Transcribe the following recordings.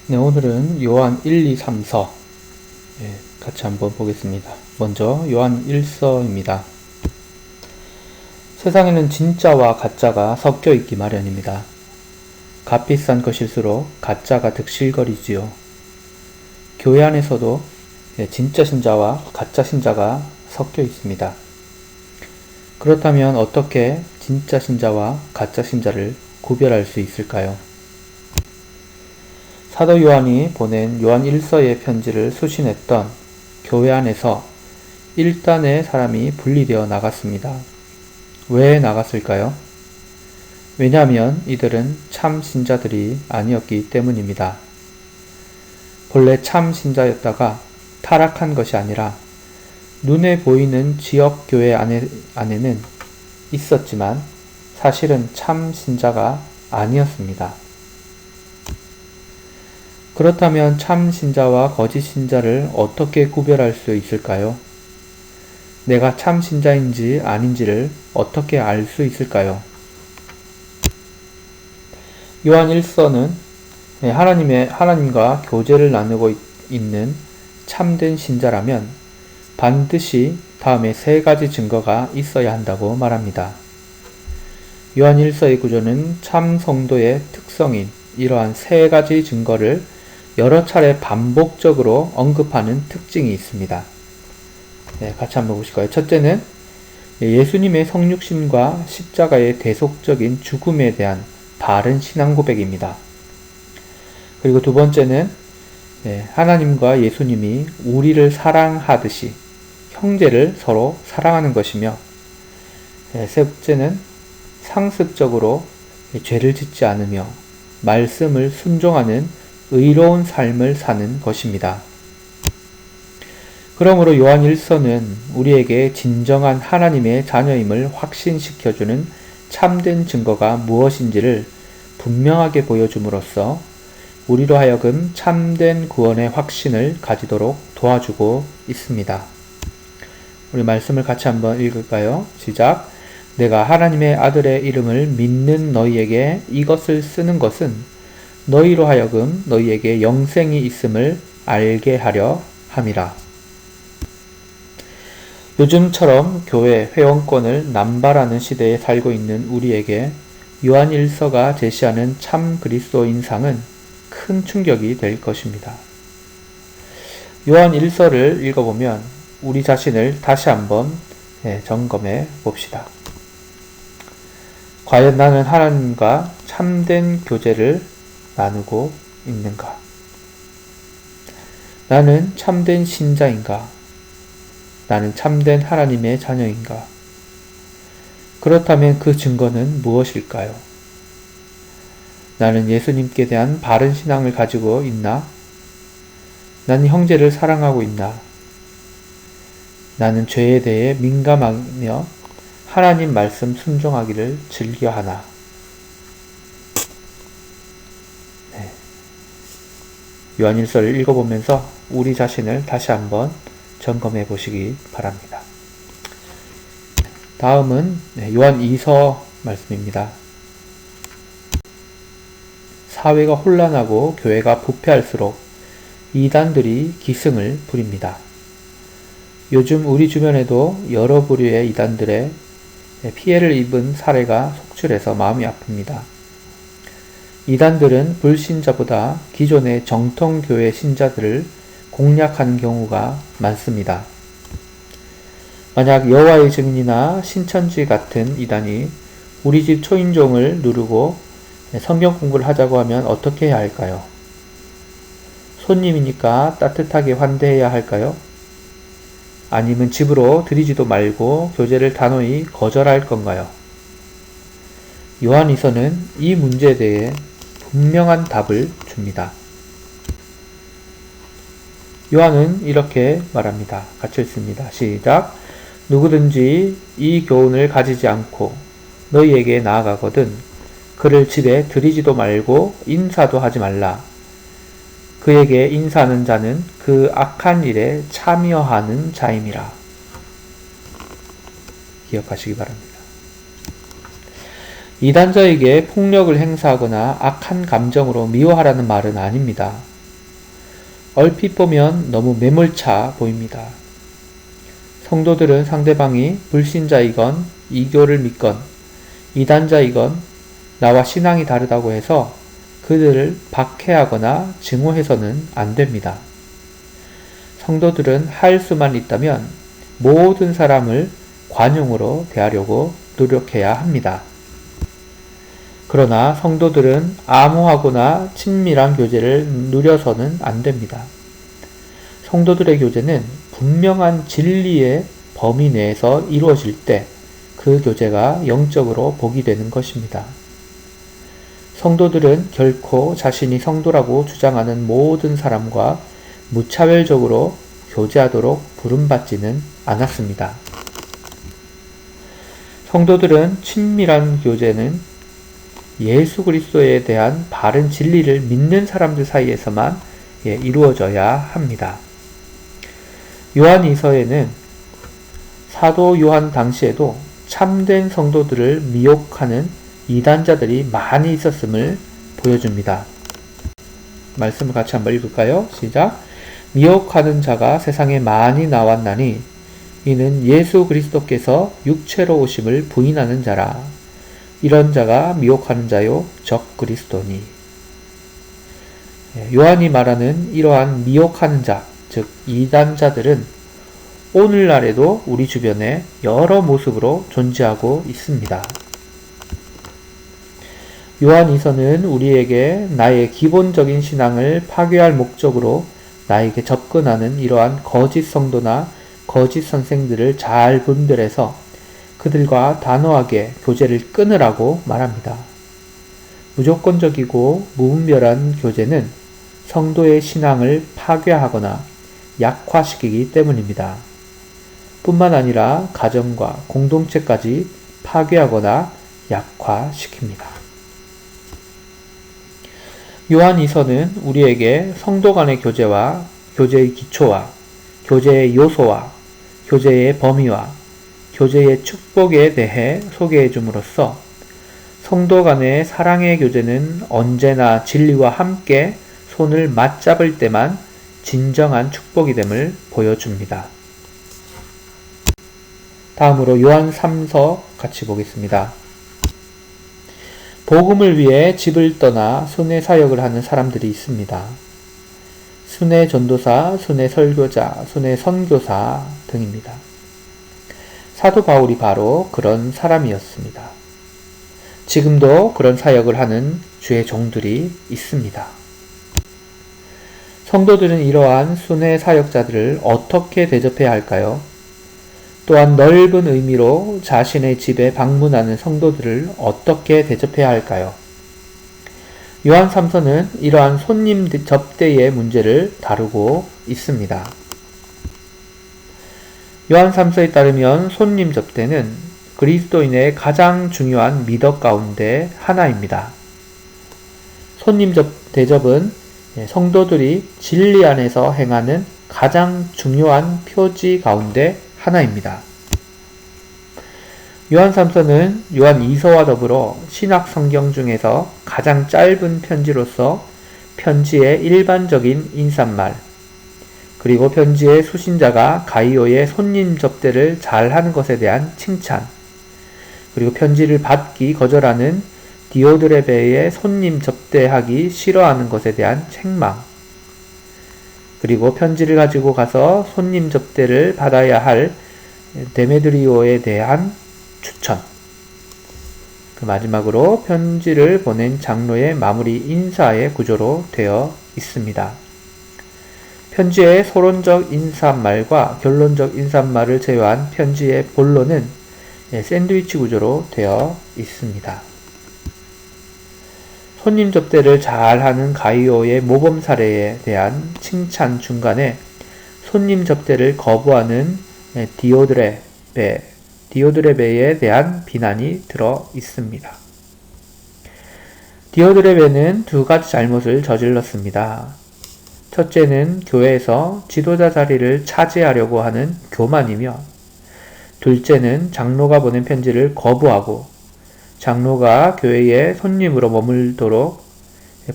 네, 오늘은 요한 1, 2, 3서 같이 한번 보겠습니다. 먼저 요한 1서입니다. 세상에는 진짜와 가짜가 섞여 있기 마련입니다. 값비싼 것일수록 가짜가 득실거리지요. 교회 안에서도 진짜 신자와 가짜 신자가 섞여 있습니다. 그렇다면 어떻게 진짜 신자와 가짜 신자를 구별할 수 있을까요? 사도 요한이 보낸 요한 1서의 편지를 수신했던 교회 안에서 1단의 사람이 분리되어 나갔습니다. 왜 나갔을까요? 왜냐하면 이들은 참 신자들이 아니었기 때문입니다. 본래 참 신자였다가 타락한 것이 아니라 눈에 보이는 지역 교회 안에는 있었지만 사실은 참 신자가 아니었습니다. 그렇다면 참 신자와 거짓 신자를 어떻게 구별할 수 있을까요? 내가 참 신자인지 아닌지를 어떻게 알 수 있을까요? 요한 1서는 하나님과 교제를 나누고 있는 참된 신자라면 반드시 다음에 세 가지 증거가 있어야 한다고 말합니다. 요한 1서의 구조는 참 성도의 특성인 이러한 세 가지 증거를 여러 차례 반복적으로 언급하는 특징이 있습니다. 같이 한번 보실까요? 첫째는 예수님의 성육신과 십자가의 대속적인 죽음에 대한 바른 신앙 고백입니다. 그리고 두 번째는 하나님과 예수님이 우리를 사랑하듯이 형제를 서로 사랑하는 것이며, 세 번째는 상습적으로 죄를 짓지 않으며 말씀을 순종하는 의로운 삶을 사는 것입니다. 그러므로 요한 1서는 우리에게 진정한 하나님의 자녀임을 확신시켜주는 참된 증거가 무엇인지를 분명하게 보여줌으로써 우리로 하여금 참된 구원의 확신을 가지도록 도와주고 있습니다. 우리 말씀을 같이 한번 읽을까요? 시작. 내가 하나님의 아들의 이름을 믿는 너희에게 이것을 쓰는 것은 너희로 하여금 너희에게 영생이 있음을 알게 하려 함이라. 요즘처럼 교회 회원권을 남발하는 시대에 살고 있는 우리에게 요한 1서가 제시하는 참 그리스도인상은 큰 충격이 될 것입니다. 요한 1서를 읽어보면 우리 자신을 다시 한번 점검해 봅시다. 과연 나는 하나님과 참된 교제를 나누고 있는가? 나는 참된 신자인가? 나는 참된 하나님의 자녀인가? 그렇다면 그 증거는 무엇일까요? 나는 예수님께 대한 바른 신앙을 가지고 있나? 나는 형제를 사랑하고 있나? 나는 죄에 대해 민감하며 하나님 말씀 순종하기를 즐겨하나? 요한일서를 읽어보면서 우리 자신을 다시 한번 점검해 보시기 바랍니다. 다음은 요한 2서 말씀입니다. 사회가 혼란하고 교회가 부패할수록 이단들이 기승을 부립니다. 요즘 우리 주변에도 여러 부류의 이단들의 피해를 입은 사례가 속출해서 마음이 아픕니다. 이단들은 불신자보다 기존의 정통교회 신자들을 공략하는 경우가 많습니다. 만약 여호와의 증인이나 신천지 같은 이단이 우리 집 초인종을 누르고 성경 공부를 하자고 하면 어떻게 해야 할까요? 손님이니까 따뜻하게 환대해야 할까요? 아니면 집으로 들이지도 말고 교제를 단호히 거절할 건가요? 요한이서는 이 문제에 대해 분명한 답을 줍니다. 요한은 이렇게 말합니다. 같이 읽습니다. 시작. 누구든지 이 교훈을 가지지 않고 너희에게 나아가거든 그를 집에 들이지도 말고 인사도 하지 말라. 그에게 인사하는 자는 그 악한 일에 참여하는 자임이라. 기억하시기 바랍니다. 이단자에게 폭력을 행사하거나 악한 감정으로 미워하라는 말은 아닙니다. 얼핏 보면 너무 매몰차 보입니다. 성도들은 상대방이 불신자이건 이교를 믿건 이단자이건 나와 신앙이 다르다고 해서 그들을 박해하거나 증오해서는 안 됩니다. 성도들은 할 수만 있다면 모든 사람을 관용으로 대하려고 노력해야 합니다. 그러나 성도들은 암호하거나 친밀한 교제를 누려서는 안 됩니다. 성도들의 교제는 분명한 진리의 범위 내에서 이루어질 때 그 교제가 영적으로 복이 되는 것입니다. 성도들은 결코 자신이 성도라고 주장하는 모든 사람과 무차별적으로 교제하도록 부름받지는 않았습니다. 성도들은 친밀한 교제는 예수 그리스도에 대한 바른 진리를 믿는 사람들 사이에서만 이루어져야 합니다. 요한이서에는 사도 요한 당시에도 참된 성도들을 미혹하는 이단자들이 많이 있었음을 보여줍니다. 말씀을 같이 한번 읽을까요? 시작. 미혹하는 자가 세상에 많이 나왔나니 이는 예수 그리스도께서 육체로 오심을 부인하는 자라. 이런 자가 미혹하는 자요 적 그리스도니. 요한이 말하는 이러한 미혹하는 자, 즉 이단자들은 오늘날에도 우리 주변에 여러 모습으로 존재하고 있습니다. 요한이서는 우리에게 나의 기본적인 신앙을 파괴할 목적으로 나에게 접근하는 이러한 거짓 성도나 거짓 선생들을 잘 분별해서 그들과 단호하게 교제를 끊으라고 말합니다. 무조건적이고 무분별한 교제는 성도의 신앙을 파괴하거나 약화시키기 때문입니다. 뿐만 아니라 가정과 공동체까지 파괴하거나 약화시킵니다. 요한이서는 우리에게 성도 간의 교제와 교제의 기초와 교제의 요소와 교제의 범위와 교제의 축복에 대해 소개해 줌으로써 성도 간의 사랑의 교제는 언제나 진리와 함께 손을 맞잡을 때만 진정한 축복이 됨을 보여줍니다. 다음으로 요한 3서 같이 보겠습니다. 복음을 위해 집을 떠나 순회 사역을 하는 사람들이 있습니다. 순회 전도사, 순회 설교자, 순회 선교사 등입니다. 사도 바울이 바로 그런 사람이었습니다. 지금도 그런 사역을 하는 주의 종들이 있습니다. 성도들은 이러한 순회 사역자들을 어떻게 대접해야 할까요? 또한 넓은 의미로 자신의 집에 방문하는 성도들을 어떻게 대접해야 할까요? 요한 3서는 이러한 손님 접대의 문제를 다루고 있습니다. 요한 3서에 따르면 손님 접대는 그리스도인의 가장 중요한 미덕 가운데 하나입니다. 손님 대접은 성도들이 진리 안에서 행하는 가장 중요한 표지 가운데 하나입니다. 요한 3서는 요한 2서와 더불어 신약 성경 중에서 가장 짧은 편지로서 편지의 일반적인 인사말, 그리고 편지의 수신자가 가이오의 손님 접대를 잘하는 것에 대한 칭찬, 그리고 편지를 받기 거절하는 디오드레베의 손님 접대하기 싫어하는 것에 대한 책망, 그리고 편지를 가지고 가서 손님 접대를 받아야 할 데메드리오에 대한 추천, 그 마지막으로 편지를 보낸 장로의 마무리 인사의 구조로 되어 있습니다. 편지의 서론적 인사말과 결론적 인사말을 제외한 편지의 본론은 샌드위치 구조로 되어 있습니다. 손님 접대를 잘하는 가이오의 모범 사례에 대한 칭찬 중간에 손님 접대를 거부하는 디오드레베에 대한 비난이 들어 있습니다. 디오드레베는 두 가지 잘못을 저질렀습니다. 첫째는 교회에서 지도자 자리를 차지하려고 하는 교만이며, 둘째는 장로가 보낸 편지를 거부하고 장로가 교회에 손님으로 머물도록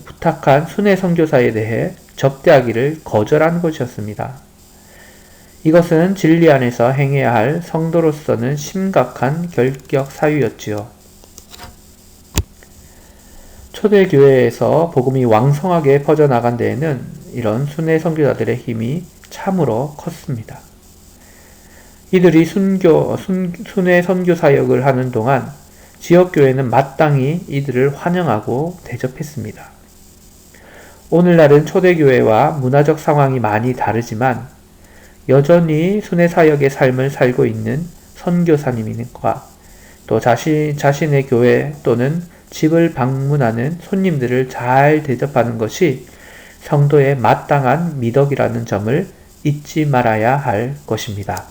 부탁한 순회 선교사에 대해 접대하기를 거절한 것이었습니다. 이것은 진리 안에서 행해야 할 성도로서는 심각한 결격 사유였지요. 초대교회에서 복음이 왕성하게 퍼져나간 데에는 이런 순회 선교사들의 힘이 참으로 컸습니다. 이들이 순회 선교 사역을 하는 동안 지역교회는 마땅히 이들을 환영하고 대접했습니다. 오늘날은 초대교회와 문화적 상황이 많이 다르지만 여전히 순회 사역의 삶을 살고 있는 선교사님과 또 자신의 교회 또는 집을 방문하는 손님들을 잘 대접하는 것이 성도의 마땅한 미덕이라는 점을 잊지 말아야 할 것입니다.